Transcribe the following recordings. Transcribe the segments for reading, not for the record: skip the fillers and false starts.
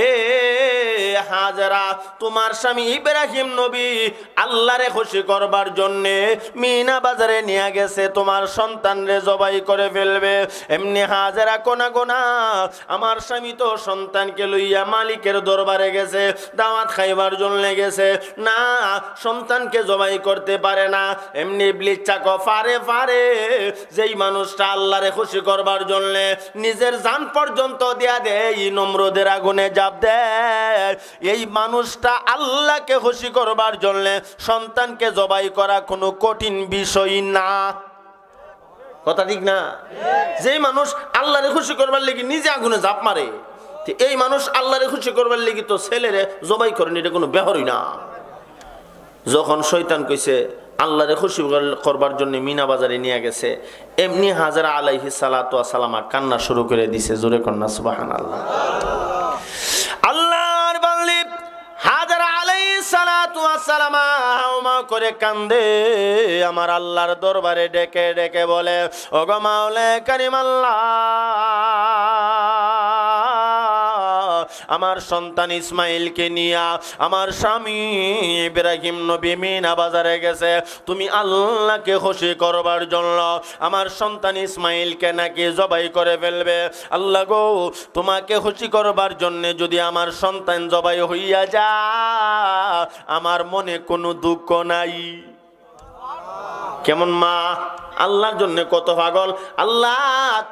এ হাজেরা, তোমার স্বামী ইব্রাহিম নবী আল্লাহরে খুশি করবার জন্যে মিনা বাজারে নিয়ে গেছে, তোমার সন্তানরে জবাই করে ফেলবে। এমনি হাজেরা কোনা কোনা, আমার স্বামী তো সন্তানকে লইয়া মালিকের দরবারে গেছে, দাওয়াত খাইবার জন্য গেছে, না সন্তানকে জবাই করতে পারে না। এমনি ইবলিস চাকো ফারে ফারে, যেই মানুষটা আল্লাহরে খুশি করবার জন্য নিজের জান পর্যন্ত দিয়া দেয়, নমরুদের আগুনে জাপ দেয়, এই মানুষটা আল্লাহকে খুশি করবার জন্য সন্তানকে জবাই করা কোনো কঠিন বিষয় না। কথা ঠিক না? যেই মানুষ আল্লাহরে খুশি করবার লাগি নিজে আগুনে জাপ মারে, এই মানুষ আল্লাহরে খুশি করবার লাগি তো ছেলেরে জবাই করেন, এটা কোনো ব্যাপারই না। যখন শয়তান কইছে আল্লাহরে খুশি করবার জন্য মিনা বাজারে নিয়ে গেছে, এমনি হাজেরা আলাইহিস সালাতু ওয়াস সালাম কান্না শুরু করে দিছে। জোরে কন্যা সুবহানাল্লাহ। আল্লাহর বান্দী হাজেরা আলাইহিস সালাতু ওয়াস সালাম হাওমা করে কান্দে, আমার আল্লাহর দরবারে ডেকে ডেকে বলে, ওগো মাওলা কারীম আল্লাহ, আমার সন্তান ইসমাইলকে নিয়া আমার স্বামী ইব্রাহিম নবী মিনা বাজারে গেছে, তুমি আল্লাহকে খুশি করবার জন্য আমার সন্তান ইসমাইলকে নাকি জবাই করে ফেলবে। আল্লাহ গো, তোমাকে খুশি করবার জন্য যদি আমার সন্তান জবাই হইয়া যা, আমার মনে কোনো দুঃখ নাই। কেমন মা, আল্লাহর জন্য কত পাগল। আল্লাহ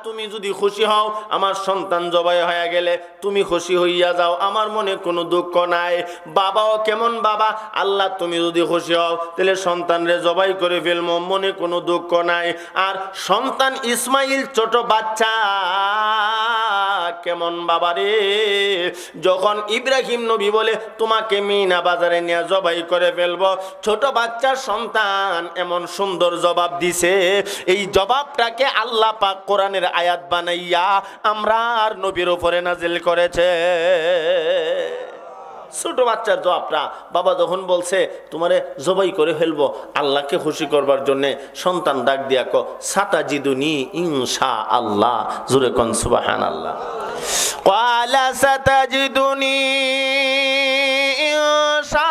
তুমি যদি খুশি হও, আমার সন্তান জবাই হয়ে গেলে তুমি খুশি হইয়া যাও, আমার মনে কোনো দুঃখ নাই। বাবাও কেমন বাবা, আল্লাহ তুমি যদি খুশি হও তাহলে সন্তানরে জবাই করে ফেলবো, মনে কোনো দুঃখ নাই। আর সন্তান ইসমাইল ছোট বাচ্চা, কেমন বাবা রে, যখন ইব্রাহিম নবী বলে তোমাকে মিনা বাজারে নিয়ে জবাই করে ফেলবো, ছোট বাচ্চার সন্তান এমন সুন্দর জবাব দিছে। এই জবাবটাকে আল্লাহ পাক কোরআনের আয়াত বানাইয়া আমরার নবীর উপরে নাজিল করেছে। ছোট বাচ্চার জবাবটা বাবা যখন বলছে তোমারে জবাই করে ফেলবো আল্লাহকে খুশি করবার জন্য, সন্তান ডাক দিয়া কো সাতাজিদুনি ইনশাআল্লাহ। জোরে কোন সুবহানাল্লাহ। ক্বালা সাতাজিদুনি ইনশাআল্লাহ,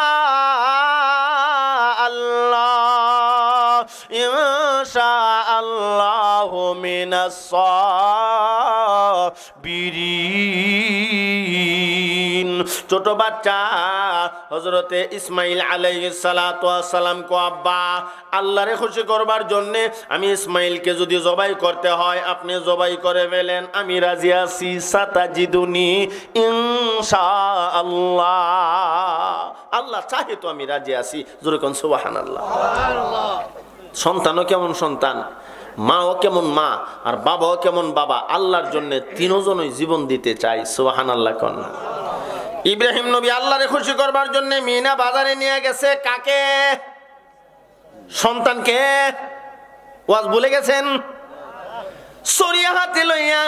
ইনশাআল্লাহু মিনাস সাবিরিন। ছোট বাচ্চা হযরতে ইসমাইল আলাইহিস সালাতু ওয়াস সালাম কো আব্বা, আল্লাহরে খুশি করবার জন্য আমি ইসমাইলকে যদি জবাই করতে হয় আপনি জবাই করে ফেলেন, আমি রাজি আছি। সাতাজিদুনি ইনশাআল্লাহ, আল্লাহ চাহে তো আমি রাজি আছি। জোরে কোন সুবহানাল্লাহ। সন্তানও কেমন সন্তান, মাও কেমন মা, আর বাবাও কেমন বাবা, আল্লাহর জন্য তিনজনই জীবন দিতে চাই। সুবহানাল্লাহ কোন। ইব্রাহিম নবী আল্লাহরে খুশি করবার জন্য মিনা বাজারে নিয়ে গেছে, কাকে? সন্তানকে। ওয়াজ ভুলে গেছেন? সরিয়া হাতে লইয়া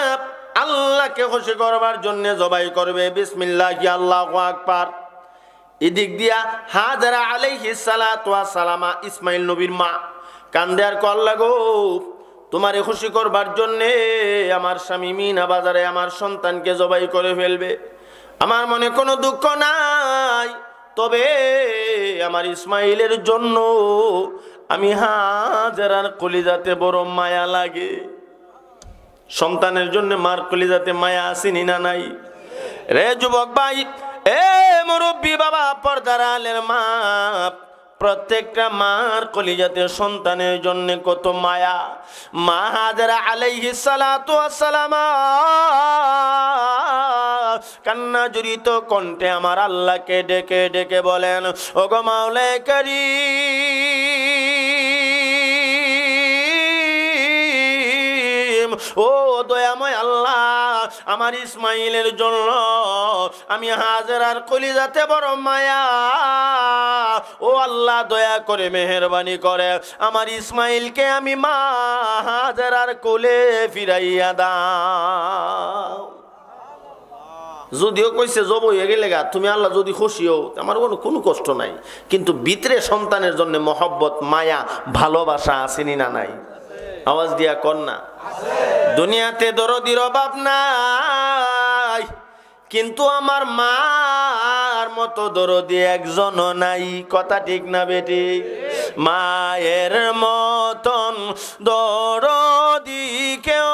আল্লাহকে খুশি করবার জন্য জবাই করবে, বিসমিল্লাহি আল্লাহু আকবার। এদিক দিয়া হাজেরা আলাইহিস সালাতু ওয়াস সালাম ইসমাইল নবীর মা কান্দে আর কল লাগো, তোমারে খুশি করবার জন্যে আমার স্বামী মিনা বাজারে আমার সন্তানকে জবাই করে ফেলবে, আমার মনে কোনো দুঃখ নাই, তবে আমার ইসমাইলের জন্য আমি হাজেরার কলিজাতে বড় মায়া লাগে। সন্তানের জন্য মার কলিজাতে মায়া আসেনি না নাই? রে যুবক ভাই, এ মুরব্বী বাবা, পর্দার আলের মা, প্রত্যেকটা মার কলিজাতে সন্তানের জন্য কত মায়া। মা হাজেরা আলাইহিস সালাতু ওয়াস সালাম কান্না জড়িত কণ্ঠে আমার আল্লাহকে ডেকে ডেকে বলেন, ওগো মাওলা কারীম, ও দয়াময় আল্লাহ, আমার ইসমাইলের জন্য আমি হাজেরার কলিজাতে বড় মায়া, ও আল্লাহ দয়া করে মেহেরবানি করে আমার ইসমাইলকে আমি মা হাজেরার কোলে ফিরাইয়া দাও। যদিও কইছে জব হয়ে গেলে গা, তুমি আল্লাহ যদি খুশি হও আমার কোনো কষ্ট নাই, কিন্তু ভিতরে সন্তানের জন্য মহব্বত, মায়া, ভালোবাসা আসেনি না নাই? আওয়াজ দিয়া কর না। দুনিয়াতে দরদির অভাব নাই, কিন্তু আমার মার মতো দরদি একজনও নাই। কথা ঠিক না বেটি? মায়ের মতন দরদি কেউ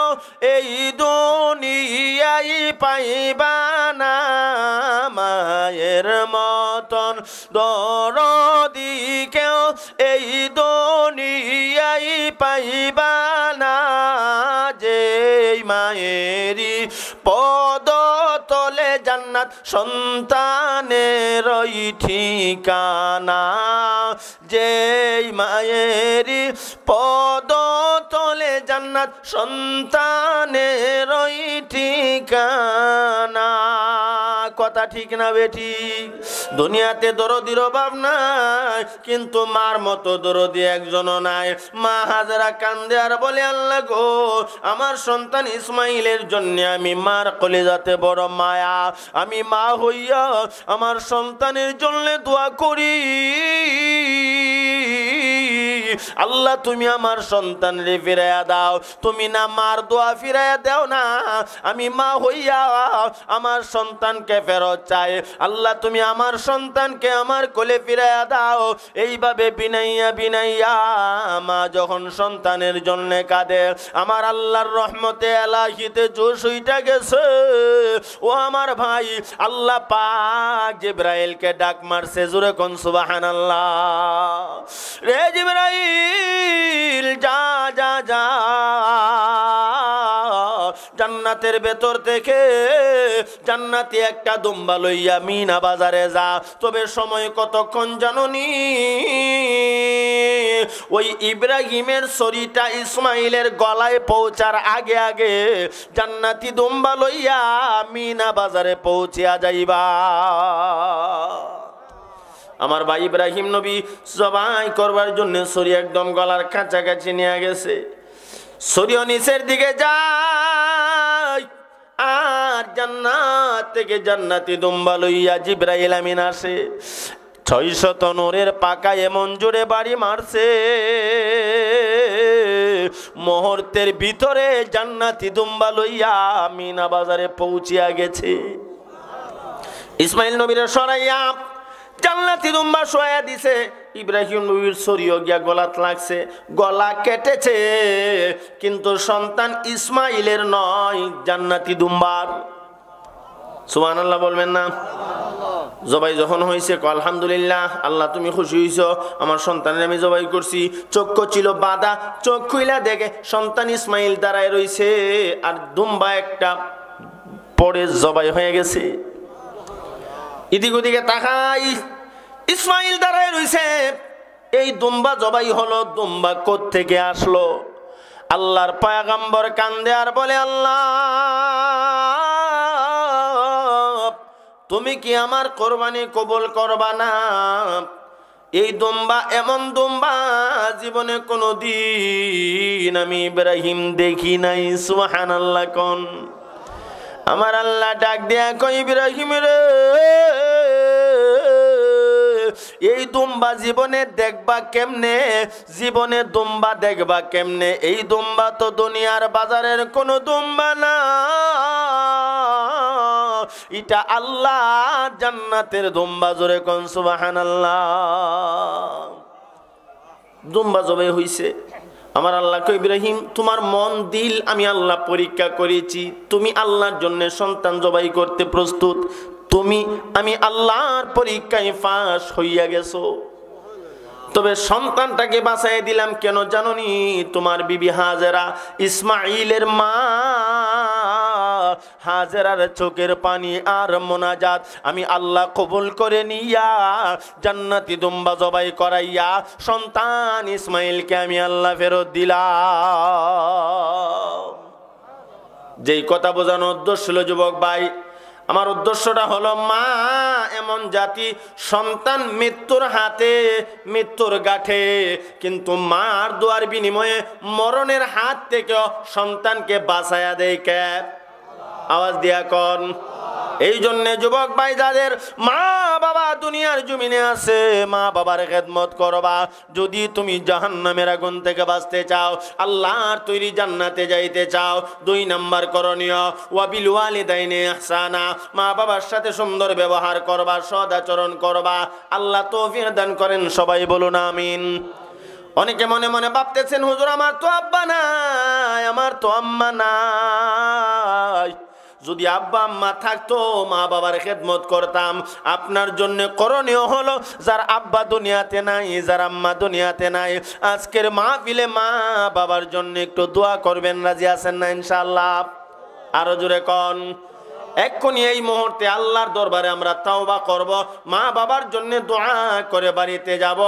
এই দুনিয়ায় পাইবা না, মায়ের মতন দরদি কেউ এই দুনিয়ায় পাইবা না। যে মায়েরই পদ তলে জান্নাত সন্তানের ঠিকানা, যে মায়েরই পদ তলে জান্নাত সন্তানের ঠিকানা। কথা ঠিক না বেটি? দুনিয়াতে দরদির অভাব নাই, কিন্তু মার মতো দরদি একজনও নাই। মা হাজেরা কান্দে আর বলে, আল্লাহ গো, আমার সন্তান ইসমাইলের জন্য আমি মার কলিজাতে বড় মায়া। আমি মা হইয়া আমার সন্তানের জন্য দোয়া করি, আল্লাহ তুমি আমার সন্তানরে ফিরাইয়া দাও। তুমি না মার দোয়া ফিরাইয়া দাও না, আমি মা হইয়া আমার সন্তানকে ফেরত চাই। আল্লাহ তুমি আমার সন্তানকে আমার কোলে ফিরাইয়া দাও। এইভাবে বিনাইয়া বিনাইয়া মা যখন সন্তানের জন্য কাঁদে, আমার আল্লাহর রহমতে এলাহিতে জোশ হইটা গেছে। ও আমার ভাই, আল্লাহ পাক জিবরাইলকে ডাক মারছে, জোরে কোন সুবহানাল্লাহ। রে জিবরাইল, যা যা যা, জান্নাতের ভেতর থেকে জান্নাতি একটা দুম্বা লইয়া মিনা বাজারে যা। তবে সময় কতক্ষণ জানোনি? ওই ইব্রাহিমের শরীরটা ইসমাইলের গলায় পৌঁছার আগে আগে জান্নাতি দুম্বা লইয়া মিনা বাজারে পৌঁছিয়া যাইবা। আমার ভাই ইব্রাহিম নবী জবাই করবার জন্য ছড়ি একদম গলার কাছাকাছি নিয়ে গেছে। ছড়িও নিচের দিকে যায়, আর জান্নাত থেকে জান্নাতি দুম্বা লইয়া জিবরাইল আমিন আসে। 600 নূরের পাকা এমন জোরে বাড়ি মারছে, মুহূর্তের ভিতরে জান্নাতি দুম্বা লইয়া মিনা বাজারে পৌঁছিয়া গেছে। ইসমাইল নবীর সরাইয়া জান্নাতি দুম্বা শোয়া দিছে। ইব্রাহিম নবীর শরীর গিয়া গলাত লাগছে, গলা কেটেছে, কিন্তু সন্তান ইসমাইলের নয়, জান্নাতি দুম্বার। সুবহানাল্লাহ বলবেন না? জবাই যখন হয়েছে, আলহামদুলিল্লাহ, আল্লাহ তুমি খুশি হইছো, আমার সন্তানের আমি জবাই করছি। চক্ষু ছিল বাঁধা, চোখ খুইলা দেখে সন্তান ইসমাইল দাঁড়ায় রইছে, আর দুম্বা একটা পরে জবাই হয়ে গেছে। এদিক ওদিকে তাকাই, ইসমাইল দাঁড়ায় রইছে। এই দুম্বা জবাই হলো, দুম্বা কোত্থেকে আসলো? আল্লাহর পয়গম্বর কান্দে আর বলে, আল্লাহ তুমি কি আমার কোরবানি কবুল করবা না? এই দুম্বা এমন দুম্বা জীবনে কোনোদিন আমি ইব্রাহিম দেখি নাই। সুবহানাল্লাহ কোন। আমার আল্লাহ ডাক দেয়া কই, ইব্রাহিম রে, এই দুম্বা জীবনে দেখবা কেমনে? জীবনে দুম্বা দেখবা কেমনে? এই দুম্বা তো দুনিয়ার বাজারের কোনো দুম্বা না, এটা আল্লাহ জান্নাতের দুম্বা। জোরে কোন সুবহানাল্লাহ। দুম্বা জবাই হইছে। আমার আল্লাহ কই, ইব্রাহিম তোমার মন দিল আমি আল্লাহ পরীক্ষা করেছি, তুমি আল্লাহর জন্য সন্তান জবাই করতে প্রস্তুত, আমি আল্লাহর পরীক্ষায় পাস হইয়া গেছো। তবে সন্তানটাকে বাঁচাই দিলাম কেন জানোনি? তোমার বিবি হাজেরা, ইসমাইলের মা হাজেরার চোখের পানি আর মোনাজাত আমি আল্লাহ কবুল করে নিয়া জান্নাতি দুম্বা জবাই করাইয়া সন্তান ইসমাইলকে আমি আল্লাহ ফেরত দিলাম। যেই কথা বোঝানোর উদ্দেশ্য ছিল যুবক ভাই, আমার উদ্দেশ্যটা হলো, মা এমন জাতি, সন্তান মৃত্যুর হাতে, মৃত্যুর গাঠে, কিন্তু মার দোয়ার বিনিময়ে মরণের হাত থেকে সন্তানকে বাঁচায়া দেয় কে? আওয়াজ দিয়া কোন? এই জন্য যুবক ভাই যাদের মা বাবা দুনিয়ার জমিনে আছে, মা বাবার খেদমত করবা। যদি তুমি জাহান্নামের আগুন থেকে বাঁচতে চাও, আল্লাহর তৈরি জান্নাতে যাইতে চাও, 2 নাম্বার করণীয় ওয়াবিল ওয়ালিদাইনি ইহসানা, মা বাবার সাথে সুন্দর ব্যবহার করবা, সৎ আচরণ করবা। আল্লাহ তৌফিক দান করেন, সবাই বলুন আমিন। অনেকে মনে মনে ভাবতেছেন, হুজুর আমার তো আব্বা নাই, আমার তো আম্মা নাই। যদি আব্বা আম্মা থাকতো, মা বাবার খেদমত করতাম। আপনার জন্য করণীয় হলো, যার আব্বা দুনিয়াতে নাই, যার আম্মা দুনিয়াতে নাই, আজকের মাহফিলে মা বাবার জন্য একটু দোয়া করবেন। রাজি আছেন না ইনশাআল্লাহ? আরো জোরে কোন। এক্ষুনি এই মুহূর্তে আল্লাহর দরবারে আমরা তাওবা করব, মা বাবার জন্য দোয়া করে বাড়িতে যাব।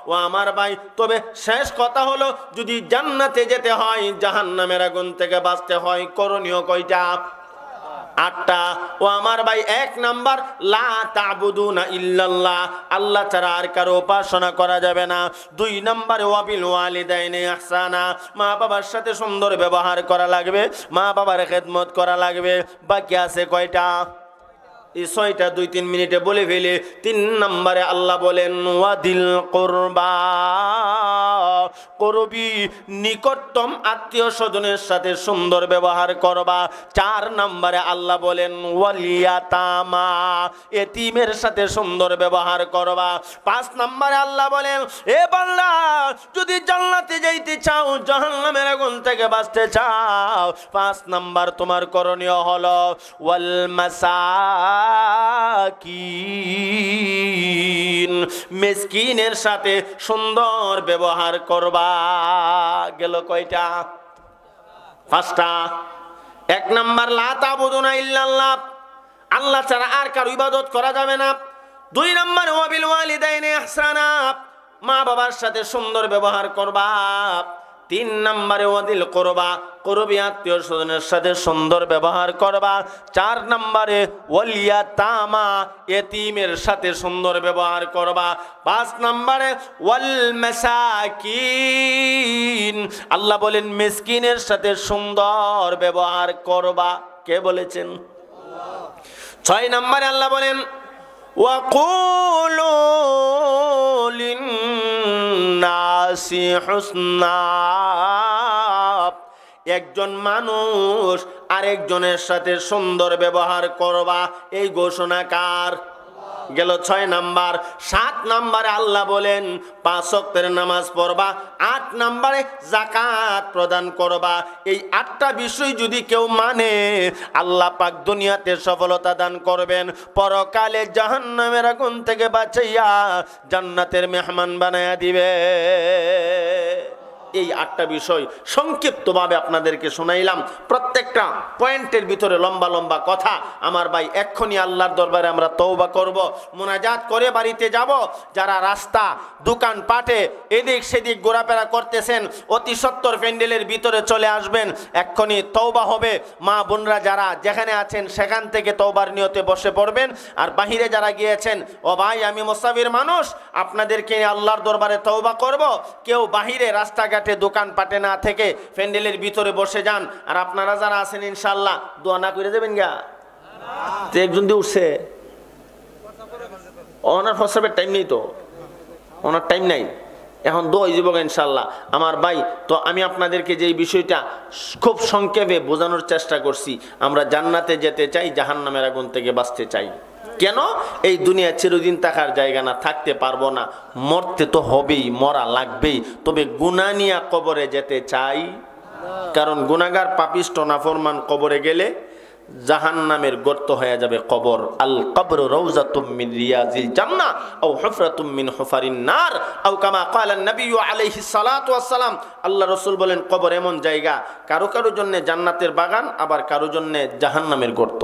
ও আমার ভাই, তবে শেষ কথা হলো, যদি জান্নাতে যেতে হয়, জাহান্নামের আগুন থেকে বাঁচতে হয়, করণীয় কয়টা? 8টা। ও আমার ভাই, 1 নাম্বার লা তা'বুদুনা ইল্লাল্লাহ, আল্লাহ ছাড়া আর কারো উপাসনা করা যাবে না। 2 নাম্বারে ওয়াবিল ওয়ালিদাইনি ইহসানা, মা বাবার সাথে সুন্দর ব্যবহার করা লাগবে, মা বাবার খেদমত করা লাগবে। বাকি আছে কয়টা? এই 6টা 2-3 মিনিটে বলে ফেলে। 3 নম্বরে আল্লাহ বলেন ওয়াদিল কুরবা, করবি নিকটতম আত্মীয় স্বজনের সাথে সুন্দর ব্যবহার করবা। 4 নম্বরে আল্লাহ বলেন ওয়াল ইয়াতামা, এতিমের সাথে সুন্দর ব্যবহার করবা। 5 নম্বরে আল্লাহ বলেন, এ বান্দা, যদি জান্নাতে যাইতে চাও, জাহান্নামের আগুন থেকে বাঁচতে চাও, 5 নম্বর তোমার করণীয় হলো ওয়াল মাসাকিন, মিসকিনের সাথে সুন্দর ব্যবহার করবা। গেল কয়টা? 5টা। 1 নাম্বার লা তা'বুদুনা ইল্লাল্লাহ, আল্লাহ ছাড়া আর কারো ইবাদত করা যাবে না। 2 নাম্বার ওয়াবিল ওয়ালিদাইনি ইহসানা, মা বাবার সাথে সুন্দর ব্যবহার করবা। 3 নম্বরে ওয়াদিল কুরবা, করবি আত্মীয় স্বজনের সাথে সুন্দর ব্যবহার করবা। 4 নম্বরে ওয়াল ইয়াতামা, এতিমের সাথে সুন্দর ব্যবহার করবা। 5 নম্বরে ওয়াল মাসাকিন, আল্লাহ বলেন মিসকিনের সাথে সুন্দর ব্যবহার করবা। কে বলেছেন? 6 নম্বরে আল্লাহ বলেন ওয়াকুলু লিন্নাসি হুসনা, একজন মানুষ আরেকজনের সাথে সুন্দর ব্যবহার করবা। এই ঘোষণা কার? গেল 6 নাম্বার। 7 নম্বরে আল্লাহ বলেন 5 ওয়াক্তের নামাজ পড়বা। 8 নম্বরে যাকাত প্রদান করবা। এই 8টা বিষয় যদি কেউ মানে, আল্লাহ পাক দুনিয়াতে সফলতা দান করবেন, পরকালে জাহান্নামের আগুন থেকে বাঁচাইয়া জান্নাতের মেহমান বানায়া দিবে। এই 8টা বিষয় সংক্ষিপ্তভাবে আপনাদেরকে শোনাইলাম। প্রত্যেকটা পয়েন্টের ভিতরে লম্বা লম্বা কথা। আমার ভাই, এক্ষুনি আল্লাহর দরবারে আমরা তওবা করব, মুনাজাত করে বাড়িতে যাব। যারা রাস্তা, দোকান পাটে এদিক সেদিক ঘোরাফেরা করতেছেন, অতি সত্বর প্যান্ডেলের ভিতরে চলে আসবেন। এক্ষুনি তওবা হবে। মা বোনরা যারা যেখানে আছেন সেখান থেকে তওবার নিয়তে বসে পড়বেন। আর বাহিরে যারা গিয়েছেন, ও ভাই আমি মুসাফির মানুষ, আপনাদেরকে আল্লাহর দরবারে তওবা করব। কেউ বাহিরে রাস্তাঘাটে দোকান পাটে না থেকে প্যান্ডেলের ভিতরে বসে যান। আর আপনারা যারা আছেন ইনশাআল্লাহ দোয়া না করে যাবেন গা। তো একজন দিয়ে উঠছে, ওনার ফসবের টাইম নেই, তো ওনার টাইম নাই, এখন দোয়া যাবো ইনশাআল্লাহ। আমার ভাই, তো আমি আপনাদেরকে যে বিষয়টা খুব সংক্ষেপে বোঝানোর চেষ্টা করছি, আমরা জান্নাতে যেতে চাই, জাহান্নামের আগুন থেকে বাঁচতে চাই। কেন? এই দুনিয়া চিরদিন থাকার জায়গা না, থাকতে পারবো না, মরতে তো হবেই, মরা লাগবেই। তবে গুনাহ নিয়ে কবরে যেতে চাই, কারণ গুনাহগার পাপিষ্ট নাফরমান কবরে গেলে জাহান্নামের গর্ত হয়ে যাবে কবর। আল কবর রাউযাতুম মিন রিয়াজিল জান্নাহ আও হুফরাতুম মিন হুফারিন নার আও কামা ক্বালা নবী আলাইহিস সালাতু ওয়াস সালাম। আল্লাহ রাসূল বলেন, কবর এমন জায়গা, কারো কারো জন্য জান্নাতের বাগান, আবার কারো জন্য জাহান্নামের গর্ত।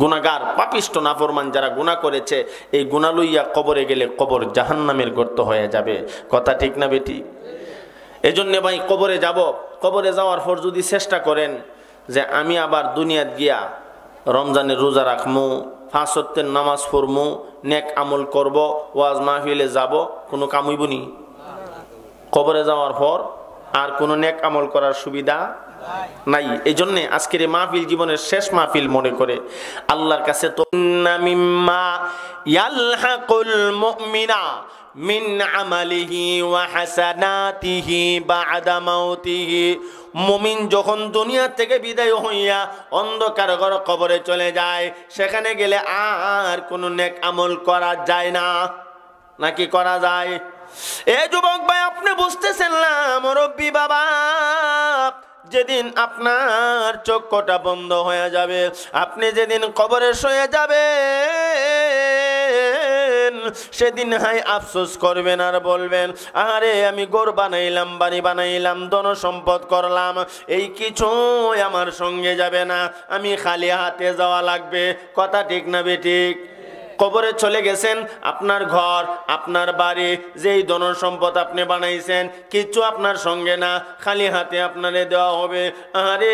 গুনাহগার পাপিষ্ট নাফরমান যারা গুনাহ করেছে, এই গুনাহ লইয়া কবরে গেলে কবর জাহান্নামের গর্ত হয়ে যাবে। কথা ঠিক না বেটি? এজন্য ভাই, কবরে যাব, কবরে যাওয়ার পর যদি চেষ্টা করেন যে আমি আবার দুনিয়াত গিয়া রমজানের রোজা রাখমু, 5 ওয়াক্তের নামাজ পড়মু, নেক আমল করব, ওয়াজ মাহফিলে যাব, কোনো কাম হইব নি? কবরে যাওয়ার পর আর কোনো নেক আমল করার সুবিধা নাই। এই জন্য আজকের এই মাহফিল জীবনের শেষ মাহফিল মনে করে আল্লাহর কাছে তো মিম্মা ইয়ালহাকুল মুমিনা মিন আমালিহি ওয়া হাসানাতিহি বা'দা মাউতিহি। মুমিন যখন দুনিয়া থেকে বিদায় হইয়া অন্ধকার ঘর কবরে চলে যায়, সেখানে গেলে আর কোনো নেক আমল করা যায় না, নাকি করা যায়? এ যুবক ভাই, আপনি বুঝতেছেন না মুরব্বী বাবা, যেদিন আপনার চক্ষুটা বন্ধ হয়ে যাবে, আপনি যেদিন কবরে শুয়ে যাবেন, সেদিন হাই আফসোস করবেন আর বলবেন, আরে আমি ঘর বানাইলাম, বাড়ি বানাইলাম, ধন সম্পদ করলাম, এই কিছু আমার সঙ্গে যাবে না, আমি খালি হাতে যাওয়া লাগবে। কথা ঠিক না বেঠিক? কবরে চলে গেছেন, আপনার ঘর, আপনার বাড়ি, যেই ধন সম্পদ আপনি বানাইছেন, কিচ্ছু আপনার সঙ্গে না, খালি হাতে আপনারে দেওয়া হবে। আরে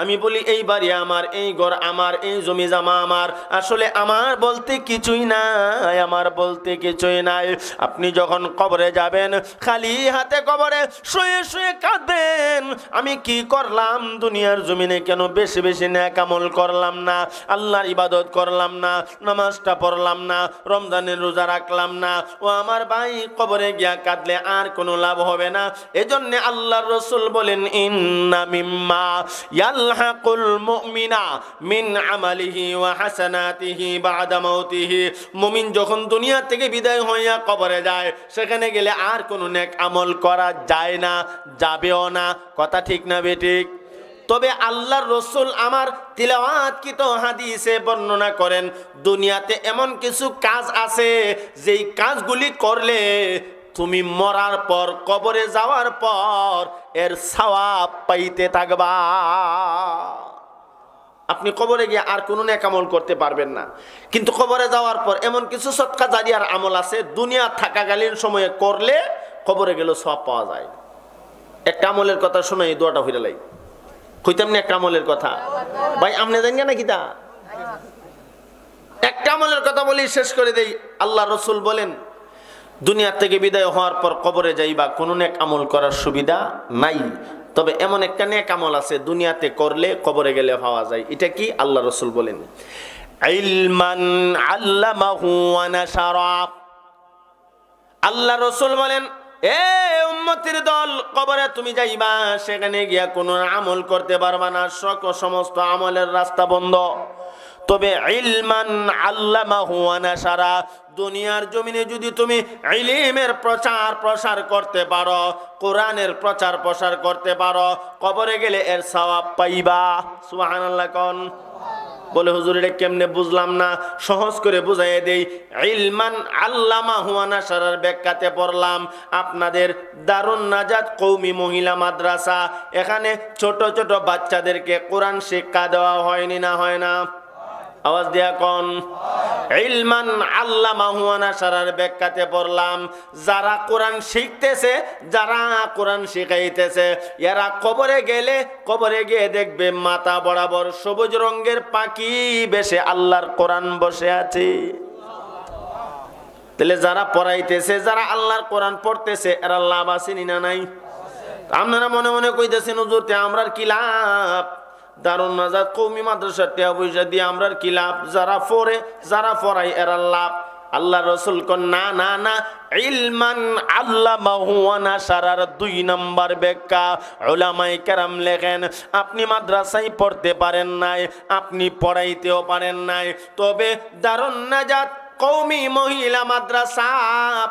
আমি বলি, এই বাড়ি আমার, এই ঘর আমার, এই জমি জামা আমার, আসলে আমার বলতে কিছুই নাই, আমার বলতে কিছুই নাই। আপনি যখন কবরে যাবেন, খালি হাতে কবরে শুয়ে শুয়ে কাঁদবেন, আমি কি করলাম দুনিয়ার জমিনে, কেন বেশি বেশি নেক আমল করলাম না, আল্লাহর ইবাদত করলাম না, নামাজটা পড়লাম না, রমজানের রোজা রাখলাম না। ও আমার ভাই, কবরে গিয়া কাঁদলে আর কোনো লাভ হবে না। এজন্য আল্লাহর রাসূল বলেন, ইন্না মিম্মা ইয়ালহাকুল মুমিনা মিন আমালিহি ওয়া হাসানাতিহি বা'দা মাউতিহি। মুমিন যখন দুনিয়া থেকে বিদায় হইয়া কবরে যায়, সেখানে গেলে আর কোনো নেক আমল করা যায় না, যাবেও না। কথা ঠিক না বেঠিক? তবে আল্লাহর রাসূল আমার তিলাওয়াতকৃত হাদিসে বর্ণনা করেন, দুনিয়াতে এমন কিছু কাজ আছে যেই কাজগুলি করলে তুমি মরার পর, কবরে যাওয়ার পর এর সওয়াব পাইতে থাকবা। আপনি কবরে গিয়ে আর কোনো নেক আমল করতে পারবেন না, কিন্তু কবরে যাওয়ার পর এমন কিছু সদকা জারিয়ার আমল আছে, দুনিয়া থাকাকালীন সময়ে করলে কবরে গেলে সওয়াব পাওয়া যায়। একটা আমলের কথা শুনে এই দোয়াটা হইরা লাই কইতাম না, একটা আমলের কথা ভাই, আপনি জানেন না কিতা? একটা আমলের কথা বলি, শেষ করে দেই। আল্লাহ রাসূল বলেন, দুনিয়া থেকে বিদায় হওয়ার পর কবরে যাইবা, কোনো নেক আমল করার সুবিধা নাই, তবে এমন একটা নেক আমল আছে দুনিয়াতে করলে কবরে গেলে পাওয়া যায়। এটা কি? আল্লাহ রাসূল বলেন, ইলমান আল্লামাহু ওয়া নাশারা। আল্লাহ রাসূল বলেন, এ উম্মতের দল, কবরে তুমি যাইবা, সেখানে গিয়া কোনো আমল করতে পারবা না, সমস্ত আমলের রাস্তা বন্ধ। তবে ইলমান আল্লামাহু ওয়া নাশারা, দুনিয়ার জমিনে যদি তুমি ইলমের প্রচার প্রসার করতে পারো, কোরআনের প্রচার প্রসার করতে পারো, কবরে গেলে এর সওয়াব পাইবা। সুবহানাল্লাহ কোন? বলে হুজুর এটা কেমনে বুঝলাম না, সহজ করে বুঝাইয়ে দেই। ইলমান আল্লামাহু ওয়া নাশারার ব্যাখ্যাতে পড়লাম আপনাদের দারুন নাজাত কওমি মহিলা মাদ্রাসা, এখানে ছোট ছোট বাচ্চাদেরকে কোরআন শিক্ষা দেওয়া হয়নি না হয় না? আওয়াজ দিয়া কোন? ইলমান আল্লামাহু ওয়া নাশারার ব্যাখ্যাতে পড়লাম যারা কোরআন শিখতেছে, যারা কোরআন শিখাইতেছে, এরা কবরে গেলে, কবরে গিয়ে দেখবে মাথা বরাবর সবুজ রঙের পাখি বেশে আল্লাহর কোরআন বসে আছে। তাহলে যারা পড়াইতেছে, যারা আল্লাহর কোরআন পড়তেছে, এরা লাভ আছে না নাই? আপনারা মনে মনে কইতেছেন, হুজুর তে আমরার কি লাভ? দারুন নাজাত কওমি মাদ্রাসার টাকা পয়সা দিয়ে আমরার কি লাভ? যারা পড়ে, যারা পড়ায়, এরা লাভ। আল্লাহ রাসূল কোন না না না, ইলমান আল্লামাহু ওয়া নাশারার 2 নম্বর ব্যাখ্যা উলামায়ে কেরাম লেখেন, আপনি মাদ্রাসায় পড়তে পারেন নাই, আপনি পড়াইতেও পারেন নাই, তবে দারুন নাজাত কওমি মহিলা মাদ্রাসা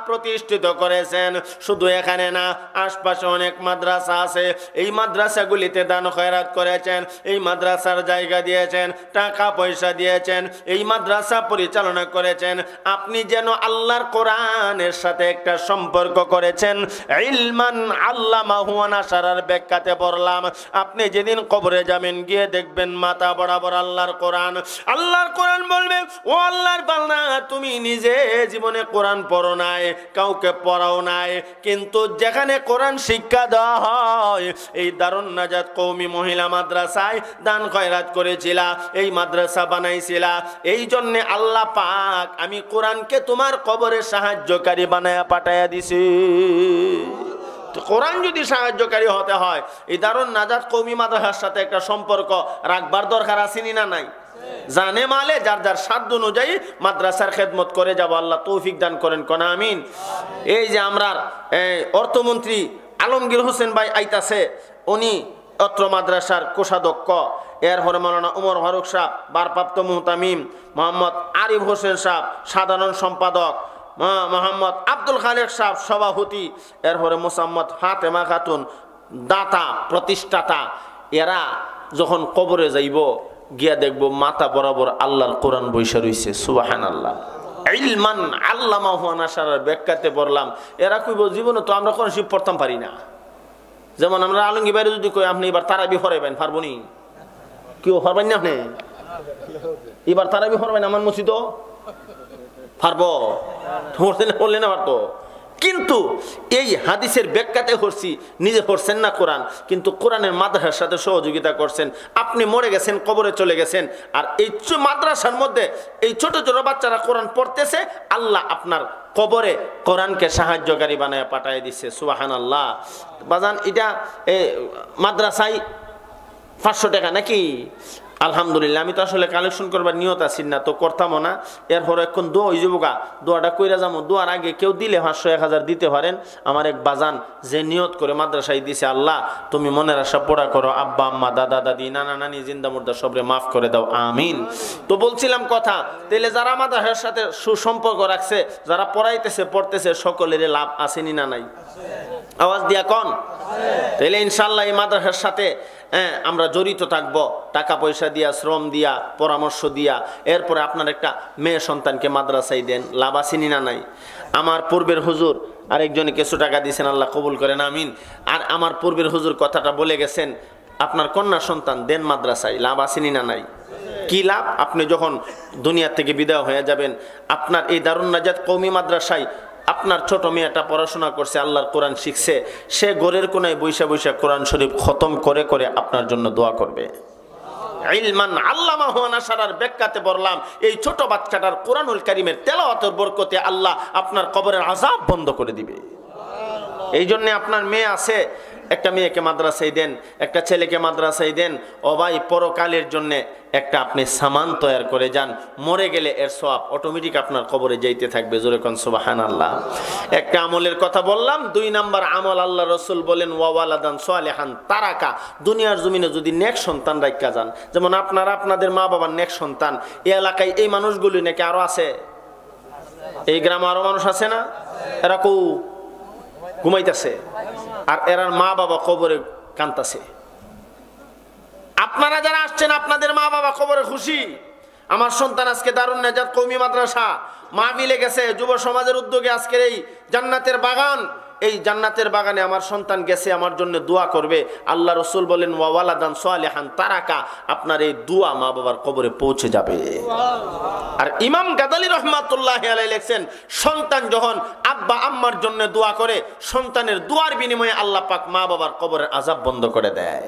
প্রতিষ্ঠিত করেছেন। শুধু এখানে না, আশপাশে অনেক মাদ্রাসা আছে, এই মাদ্রাসাগুলিতে দান খয়রাত করেছেন, এই মাদ্রাসার জায়গা দিয়েছেন, টাকা পয়সা দিয়েছেন, এই মাদ্রাসা পরিচালনা করেছেন। আপনি যেন আল্লাহর কোরআনের সাথে একটা সম্পর্ক করেছেন। ইলমান আল্লামাহু ওয়া নাশারার ব্যাখ্যাতে পড়লাম, আপনি যেদিন কবরে যাবেন, গিয়ে দেখবেন মাথা বরাবর আল্লাহর কোরআন। আল্লাহর কোরআন বলবে, ও আল্লাহর বান্দা, তুমি নিজে জীবনে কোরআন পড়ো নাই, কাউকে পড়াও নাই, কিন্তু যেখানে কোরআন শিক্ষা দেওয়া হয়, এই দারুন নাজাত কওমি মহিলা মাদ্রাসায় দান খয়রাত করেছিলা, এই মাদ্রাসা বানাইছিলা, এই জন্য আল্লাহ পাক আমি কোরআনকে তোমার কবরে সাহায্যকারী বানায়া পাঠায়া দিছি। কোরআন যদি সাহায্যকারী হতে হয় এই দারুন নাজাত কওমি মাদ্রাসার সাথে একটা সম্পর্ক রাখবার দরকার আছে না নাই? জানে মালে যার যার সাধ্য অনুযায়ী মাদ্রাসার খেদমত করে যাব। আল্লাহ তৌফিক দান করেন, কোন আমিন। এই যে আমরা অর্থমন্ত্রী আলমগীর হোসেন ভাই আইতাছে, উনি অত্র মাদ্রাসার কোষাধ্যক্ষ। এর হরে মাওলানা উমর ফারুক সাহেব ভারপ্রাপ্ত মুহতামিম, মোহাম্মদ আরিফ হোসেন সাহেব সাধারণ সম্পাদক, মোহাম্মদ আব্দুল খালেক সাহেব সভাপতি, এরপরে মোসাম্মদ ফাতেমা খাতুন দাতা প্রতিষ্ঠাতা। এরা যখন কবরে যাইব গিয়া দেখব মাথা বরাবর আল্লাহর কোরআন বইসা রইছে। সুবহানাল্লাহ। ইলমান আল্লামাহু আনাশারার ব্যাখ্যাতে পড়লাম, এরা কইব জীবনে তো আমরা কোন শিব পড়তাম পারি না। যেমন আমরা আলমগীর বাইরে যদি কই আপনি এবার তারাবি পড়াইবেন, পারবো নি? কেউ পারবেন না? আপনি এবার তারাবি পড়বেন আমার মসজিদও পারবো? বললেন না পারতো। কিন্তু এই হাদিসের ব্যাখ্যাতে করছি, নিজে পড়ছেন না কোরআন, কিন্তু কোরআনের মাদ্রাসার সাথে সহযোগিতা করছেন। আপনি মরে গেছেন, কবরে চলে গেছেন, আর এই মাদ্রাসার মধ্যে এই ছোট ছোট বাচ্চারা কোরআন পড়তেছে, আল্লাহ আপনার কবরে কোরআনকে সাহায্যকারী বানায় পাঠায় দিচ্ছে। সুবহানাল্লাহ। বাজান এটা মাদ্রাসায় 500 টাকা নাকি? আলহামদুলিল্লাহ। আমি তো আসলে কালেকশন করবার নিয়ত আছি না, তো করতামও না। এরপর এখন দোয়া হয়ে যাবো গা, দোয়াটা কইরা যাবো। দোয়ার আগে কেউ দিলে 500-1000 দিতে পারেন। আমার এক বাজান যে নিয়ত করে মাদ্রাসায় দিছে, আল্লাহ তুমি মনের আশা পোড়া করো, আব্বা আম্মা দাদা দাদি নানা নানি জিন্দা মুর্দা সবরে মাফ করে দাও, আমিন। তো বলছিলাম কথা, তাহলে যারা মাদ্রাসার সাথে সুসম্পর্ক রাখছে, যারা পড়াইতেছে পড়তেছে, সকলের লাভ আসেনি না নাই? আওয়াজ দিয়া কন। তাহলে ইনশাল্লাহ এই মাদ্রাসার সাথে আমরা জড়িত থাকব, টাকা পয়সা দিয়া, শ্রম দিয়া, পরামর্শ দিয়া। এরপরে আপনার একটা মেয়ে সন্তানকে মাদ্রাসায় দেন, লাভ আসেনি না নাই? আমার পূর্বের হুজুর আরেকজনে কিছু টাকা দিয়েছেন, আল্লাহ কবুল করেন, আমিন। আর আমার পূর্বের হুজুর কথাটা বলে গেছেন, আপনার কন্যা সন্তান দেন মাদ্রাসায়, লাভ আসেনি না নাই? কি লাভ? আপনি যখন দুনিয়া থেকে বিদায় হয়ে যাবেন, আপনার এই দারুন নাজাত কওমি মাদ্রাসায় আপনার ছোট মেয়েটা পড়াশোনা করছে, আল্লাহর কোরআন শিখছে, সে ঘরের কোনায় বৈশা বৈশা কোরআন শরীফ খতম করে করে আপনার জন্য দোয়া করবে। ইলমান আল্লামাহু আনাশারার ব্যাখ্যাতে বললাম, এই ছোট বাচ্চাটার কোরআনুল কারীমের তেলাওয়াতের বরকতে আল্লাহ আপনার কবরের আযাব বন্ধ করে দিবে। এই জন্য আপনার মেয়ে আছে, একটা মেয়েকে মাদ্রাসায় দেন, একটা ছেলেকে মাদ্রাসায় দেন। ও ভাই, পরকালের জন্য একটা আপনি সামান তৈরি করে যান, মরে গেলে এর সওয়াব অটোমেটিক আপনার কবরে যাইতে থাকবে। জোরে কোন সুবহানাল্লাহ। একটা আমলের কথা বললাম। 2 নাম্বার আমল, আল্লাহ রসুল বলেন ওয়ালাদান সালিহান তারাকা। দুনিয়ার জমিনে যদি নেক সন্তান রাখা যান, যেমন আপনারা আপনাদের মা বাবার নেক সন্তান, এই এলাকায় এই মানুষগুলি নাকি আরো আছে, এই গ্রামে আরো মানুষ আছে না? এরা কৌ ঘুমাইতেছে, আর এরার মা বাবা কবরে কান্তাছে। আপনারা যারা আসছেন, আপনাদের মা বাবা কবরে খুশি। আমার সন্তান আজকে দারুন নাজাত কওমি মাদ্রাসা মাহফিলে গেছে, যুব সমাজের উদ্যোগে আজকের এই জান্নাতের বাগান, এই জান্নাতের বাগানে আমার সন্তান গেছে, আমার জন্য দোয়া করবে। আল্লাহ রসুল বলেন ওয়ালাদান সালিহান তারাকা, আপনার এই দোয়া মা বাবার কবরে পৌঁছে যাবে। আর ইমাম গাদালি রহমাতুল্লাহি আলাইহি লেখছেন, সন্তান যখন আব্বা আম্মার জন্য দোয়া করে, সন্তানের দোয়ার বিনিময়ে আল্লাহ পাক মা বাবার কবরের আযাব বন্ধ করে দেয়।